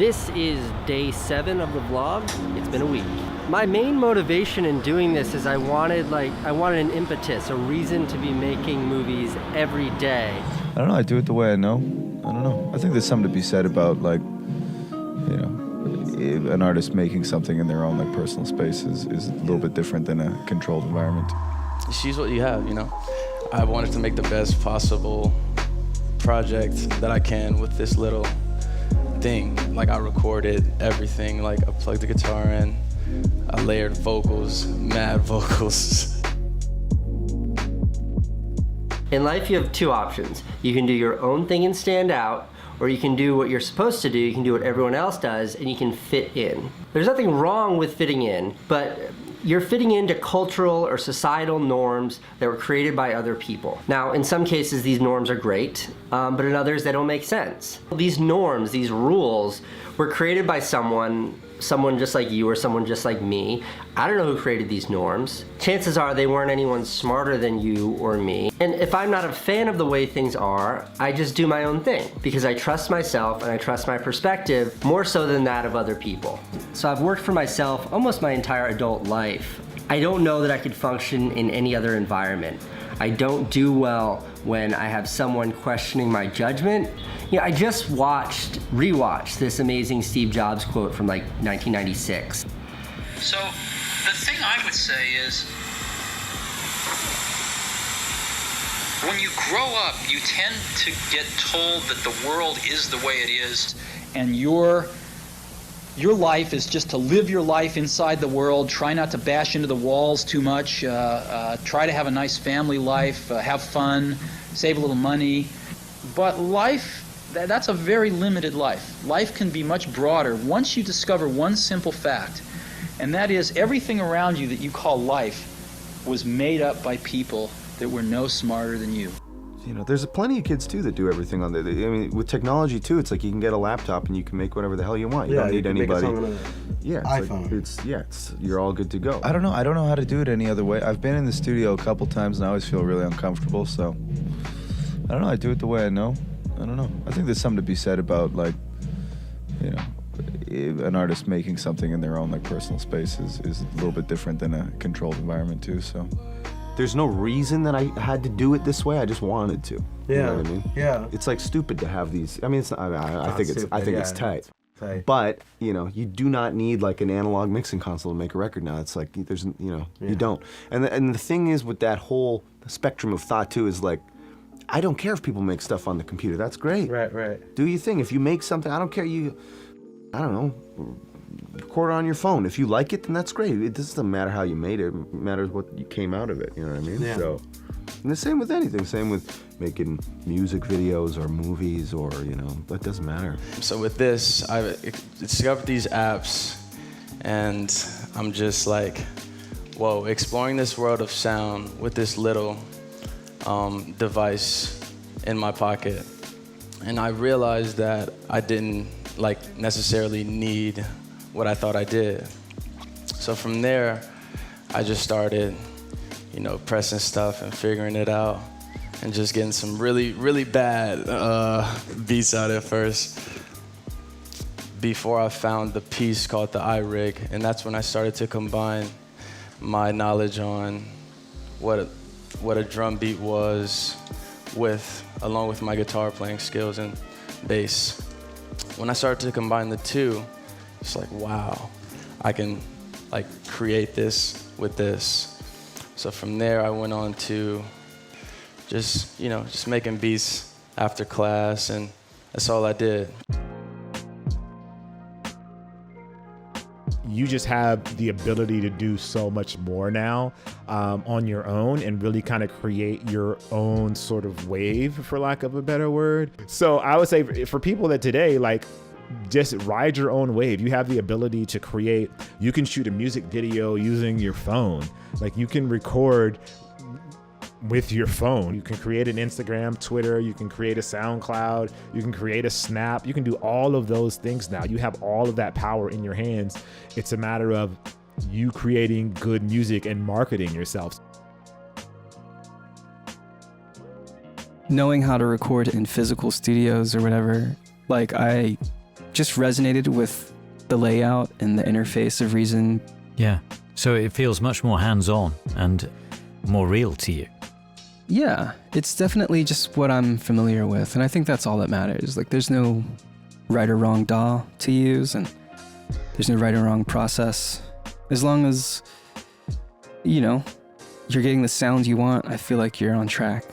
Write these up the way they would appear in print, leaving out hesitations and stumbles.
This is day 7 of the vlog. It's been a week. My main motivation in doing this is I wanted an impetus, a reason to be making movies every day. I don't know, I do it the way I know. I don't know. I think there's something to be said about, like, you know, an artist making something in their own, like, personal space is a little bit different than a controlled environment. She's what you have, you know. I wanted to make the best possible project that I can with this little thing. Like, I recorded everything, like I plugged the guitar in, I layered vocals, mad vocals. In life, you have two options. You can do your own thing and stand out, or you can do what you're supposed to do, you can do what everyone else does, and you can fit in. There's nothing wrong with fitting in, but you're fitting into cultural or societal norms that were created by other people. Now, in some cases, these norms are great, but in others, they don't make sense. These norms, these rules, were created by someone just like you or someone just like me. I don't know who created these norms. Chances are they weren't anyone smarter than you or me. And if I'm not a fan of the way things are, I just do my own thing because I trust myself and I trust my perspective more so than that of other people. So I've worked for myself almost my entire adult life. I don't know that I could function in any other environment. I don't do well when I have someone questioning my judgment. You know, I just rewatched this amazing Steve Jobs quote from like 1996. So the thing I would say is, when you grow up, you tend to get told that the world is the way it is. And your life is just to live your life inside the world, try not to bash into the walls too much, try to have a nice family life, have fun, save a little money. But life, that's a very limited life. Life can be much broader once you discover one simple fact, and that is everything around you that you call life was made up by people that were no smarter than you. You know, there's plenty of kids too that do everything on there. I mean, with technology too, it's like you can get a laptop and you can make whatever the hell you want. You don't need anybody. Yeah, iPhone. You're all good to go. I don't know how to do it any other way. I've been in the studio a couple times and I always feel really uncomfortable. So I don't know. I do it the way I know. I don't know. I think there's something to be said about, like, you know, an artist making something in their own, like, personal space is a little bit different than a controlled environment too. So. There's no reason that I had to do it this way. I just wanted to. Yeah. You know what I mean? Yeah. It's like stupid to have these. I mean, it's not, I think it's tight. But you know, you do not need like an analog mixing console to make a record now. It's like there's, you know, you don't. And the thing is with that whole spectrum of thought too is like, I don't care if people make stuff on the computer. That's great. Right. Do your thing. If you make something, I don't care. I don't know. Record it on your phone. If you like it, then that's great. It doesn't matter how you made it. It matters what you came out of it. You know what I mean? Yeah. So, and the same with anything. Same with making music videos or movies, or, you know, that doesn't matter. So with this, I discovered these apps, and I'm just like, whoa, exploring this world of sound with this little device in my pocket. And I realized that I didn't like necessarily need what I thought I did. So from there, I just started, you know, pressing stuff and figuring it out and just getting some really, really bad beats out at first before I found the piece called the iRig, and that's when I started to combine my knowledge on what a drum beat was along with my guitar playing skills and bass. When I started to combine the two, it's like, wow, I can like create this with this. So from there, I went on to just making beats after class, and that's all I did. You just have the ability to do so much more now on your own and really kind of create your own sort of wave, for lack of a better word. So I would say for people that today, like, just ride your own wave. You have the ability to create. You can shoot a music video using your phone. Like, you can record with your phone. You can create an Instagram, Twitter, you can create a SoundCloud, you can create a Snap. You can do all of those things now. You have all of that power in your hands. It's a matter of you creating good music and marketing yourself. Knowing how to record in physical studios or whatever, like, I just resonated with the layout and the interface of Reason. Yeah, so it feels much more hands-on and more real to you. Yeah, it's definitely just what I'm familiar with, and I think that's all that matters. Like, there's no right or wrong DAW to use, and there's no right or wrong process. As long as, you know, you're getting the sounds you want, I feel like you're on track.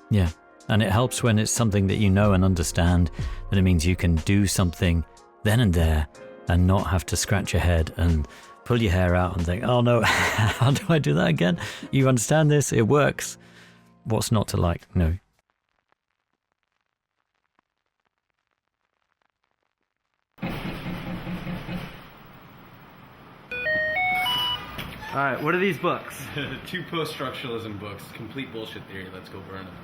Yeah, and it helps when it's something that you know and understand, that it means you can do something then and there and not have to scratch your head and pull your hair out and think, oh no, how do I do that again? You understand this, it works. What's not to like? No. All right, what are these books? 2 post-structuralism books, complete bullshit theory. Let's go burn them.